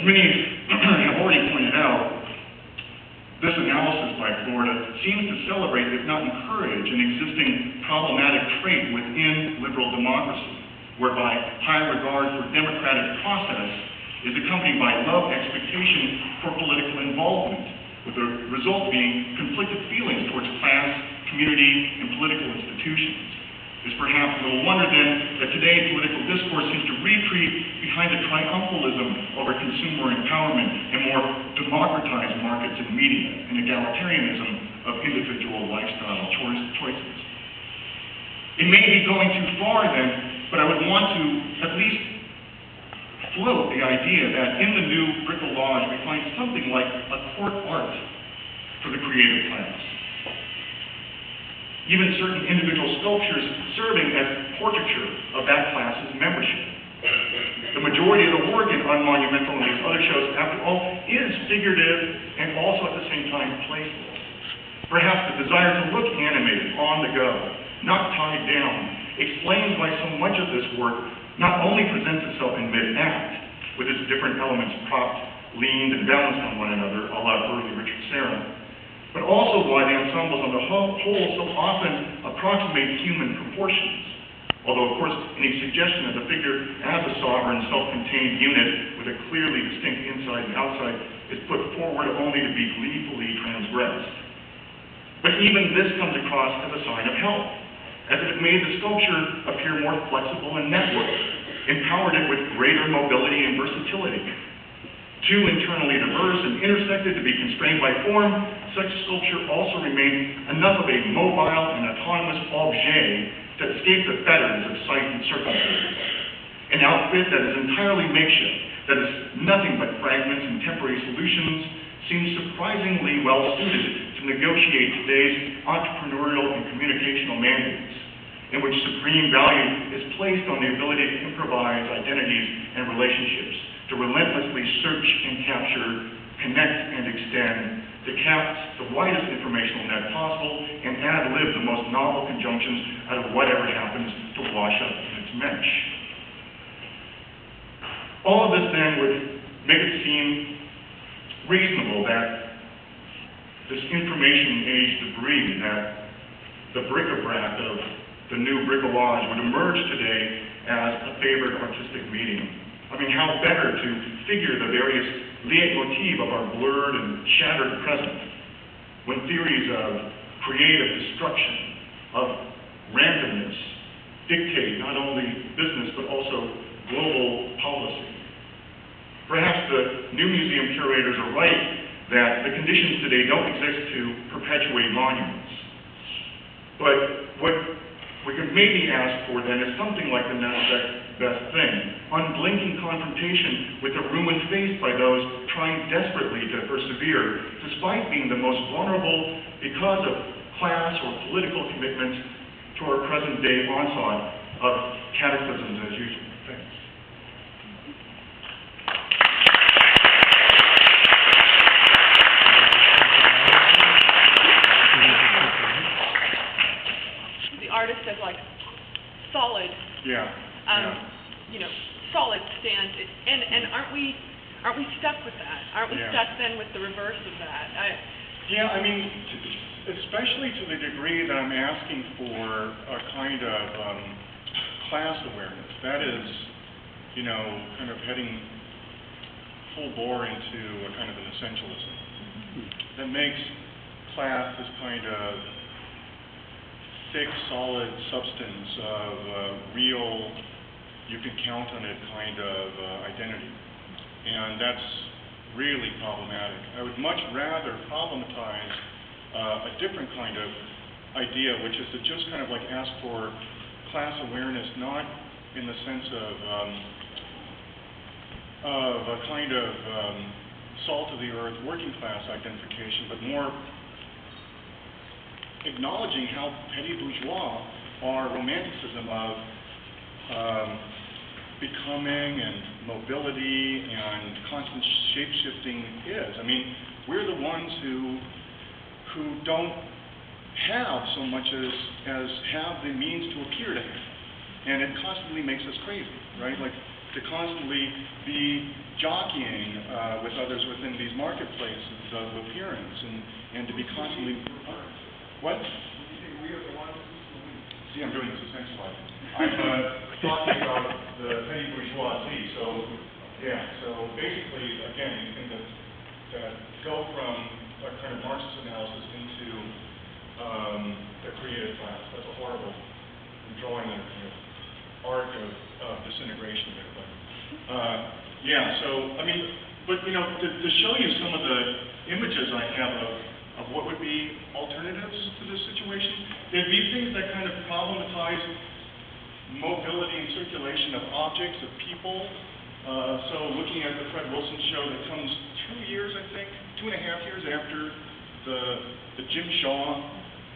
many have already pointed out, this analysis by Florida seems to celebrate, if not encourage, an existing problematic trait within liberal democracy, whereby high regard for democratic process is accompanied by low expectation for political involvement, with the result being conflicted feelings towards class, community, and political institutions. It's perhaps little wonder then that today's political discourse seems to retreat behind the triumphalism over consumer empowerment and more democratized markets and media and egalitarianism of individual lifestyle choices. It may be going too far then, but I would want to at least float the idea that in the new bricolage we find something like a court art for the creative class. Even certain individual sculptures serving as portraiture of that class's membership. The majority of the work in Unmonumental and these other shows, after all, is figurative and also at the same time playful. Perhaps the desire to look animated, on the go, not tied down, explains why so much of this work not only presents itself in mid-act, with its different elements propped, leaned, and balanced on one another, a la early Richard Serra, but also why the ensembles on the whole so often approximate human proportions. Although, of course, any suggestion of the figure as a sovereign, self-contained unit with a clearly distinct inside and outside is put forward only to be gleefully transgressed. But even this comes across as a sign of health, as if it made the sculpture appear more flexible and networked, empowered it with greater mobility and versatility. Too internally diverse and intersected to be constrained by form, such sculpture also remains enough of a mobile and autonomous objet to escape the fetters of sight and circumstance. An outfit that is entirely makeshift, that is nothing but fragments and temporary solutions, seems surprisingly well suited to negotiate today's entrepreneurial and communicational mandates, in which supreme value is placed on the ability to improvise identities and relationships, to relentlessly search and capture, connect and extend, to cast the widest informational net possible, and ad-lib the most novel conjunctions out of whatever happens to wash up in its mesh. All of this then would make it seem reasonable that this information age debris, that the bric-a-brac of the new bricolage would emerge today as a favored artistic medium. I mean, how better to figure the various leitmotif of our blurred and shattered present, when theories of creative destruction, of randomness, dictate not only business but also global policy. Perhaps the new museum curators are right that the conditions today don't exist to perpetuate monuments. But what we could maybe ask for then is something like the next best thing, unblinking confrontation with the ruin faced by those trying desperately to persevere, despite being the most vulnerable because of class or political commitments to our present-day onslaught of cataclysms as usual. Thanks. The artist says, like, solid. Yeah. You know, solid stance, and aren't we stuck with that? Aren't we stuck then with the reverse of that? Yeah, I mean, especially to the degree that I'm asking for a kind of class awareness. That is, you know, kind of heading full bore into a kind of an essentialism that makes class this kind of thick, solid substance of real, you can count on it kind of identity. And that's really problematic. I would much rather problematize a different kind of idea, which is to just kind of like ask for class awareness, not in the sense of a kind of salt of the earth working class identification, but more acknowledging how petty bourgeois our romanticism of becoming and mobility and constant shape-shifting is. I mean, we're the ones who don't have so much as have the means to appear to have. And it constantly makes us crazy, right? Like, to constantly be jockeying with others within these marketplaces of appearance, and to be constantly... What? See, I'm doing this essentially. I'm talking about the petty bourgeoisie. So, yeah. So basically, again, you can go from a kind of Marxist analysis into the creative class. That's a horrible drawing of kind of arc of disintegration there. But yeah. So I mean, but you know, to show you some of the images I have of what would be alternatives to this situation, there'd be things that kind of problematize mobility and circulation of objects, of people. So looking at the Fred Wilson show that comes 2 years, I think, 2.5 years after the Jim Shaw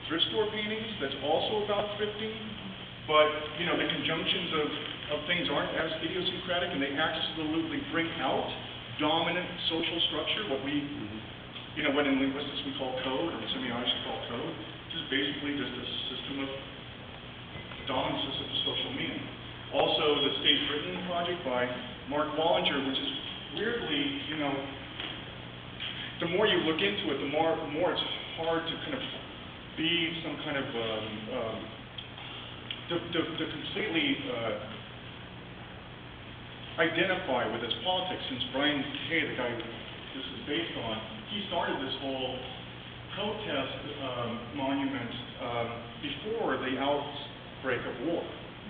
thrift store paintings, that's also about thrifting. But, you know, the conjunctions of things aren't as idiosyncratic, and they absolutely bring out dominant social structure, what we, you know, what in linguistics we call code, or semiotics we call code, which is basically just a system of dominant system of social meaning. Also, the State Britain project by Mark Wallinger, which is weirdly, you know, the more you look into it, the more it's hard to kind of be some kind of to completely identify with its politics, since Brian Kay, the guy this is based on, he started this whole protest monument before the outbreak of war.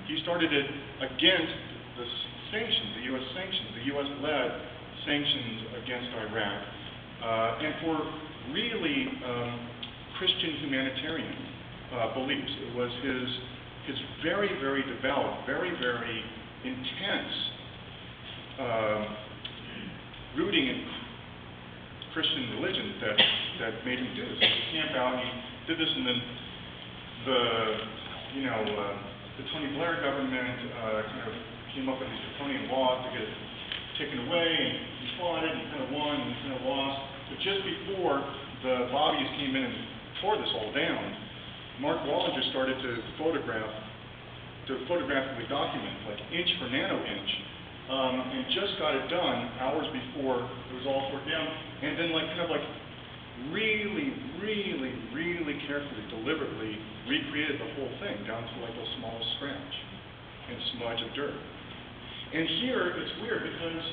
He started it against the sanctions, the U.S. sanctions, the U.S.-led sanctions against Iraq, and for really Christian humanitarian beliefs. It was his very, very devout, very, very intense rooting in Christian religion that made him do this. He would camp out, and he did this, and then the Tony Blair government kind of came up with these draconian laws to get it taken away, and he fought it, and he kind of won, and he kind of lost. But just before the Bobbies came in and tore this all down, Mark Wallinger started to photographically document, like inch for nano inch, and just got it done hours before it was all torn down, and then really, really, really carefully, deliberately recreated the whole thing down to like the smallest scratch and smudge of dirt. And here it's weird because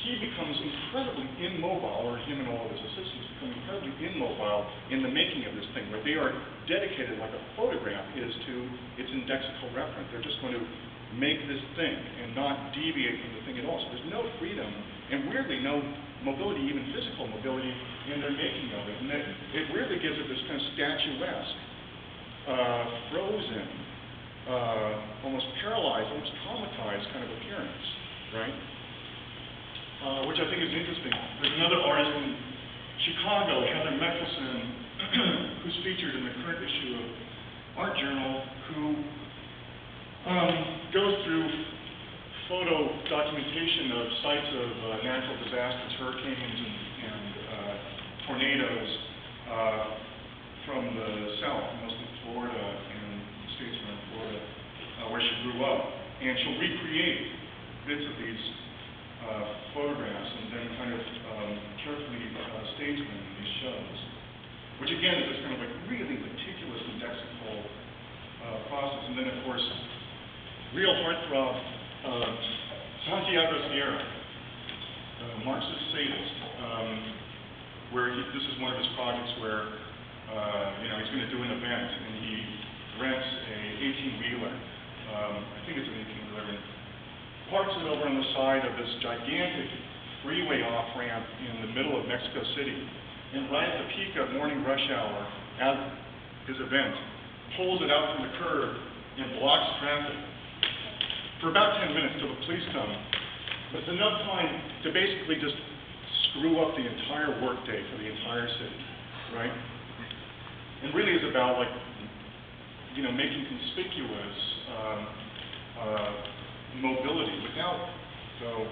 he becomes incredibly immobile, or him and all of his assistants become incredibly immobile in the making of this thing, where they are dedicated, like a photograph is to its indexical reference. They're just going to make this thing and not deviate from the thing at all. So there's no freedom, and weirdly no mobility, even physical mobility, in their making of it. And it weirdly gives it this kind of statuesque, frozen, almost paralyzed, almost traumatized kind of appearance, right? Which I think is interesting. There's another artist in Chicago, Heather Mickelson, who's featured in the current issue of Art Journal, who goes through photo documentation of sites of natural disasters, hurricanes and tornadoes from the south, mostly Florida and the states around Florida, where she grew up. And she'll recreate bits of these photographs and then kind of carefully stage them in these shows. Which again is this kind of like really meticulous indexical process. And then of course, real heartthrob Santiago Sierra, Marxist sadist, where this is one of his projects where he's going to do an event and he rents a 18-wheeler. I think it's an 18-wheeler, and parks it over on the side of this gigantic freeway off-ramp in the middle of Mexico City. And right at the peak of morning rush hour at his event, pulls it out from the curb and blocks traffic for about 10 minutes till the police come. But it's enough time to basically just screw up the entire workday for the entire city, right? And really is about making conspicuous mobility without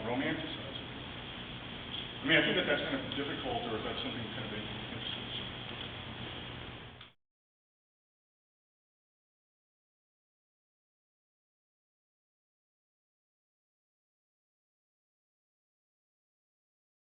romanticizing. I mean, I think that's kind of difficult, or if that's something kind of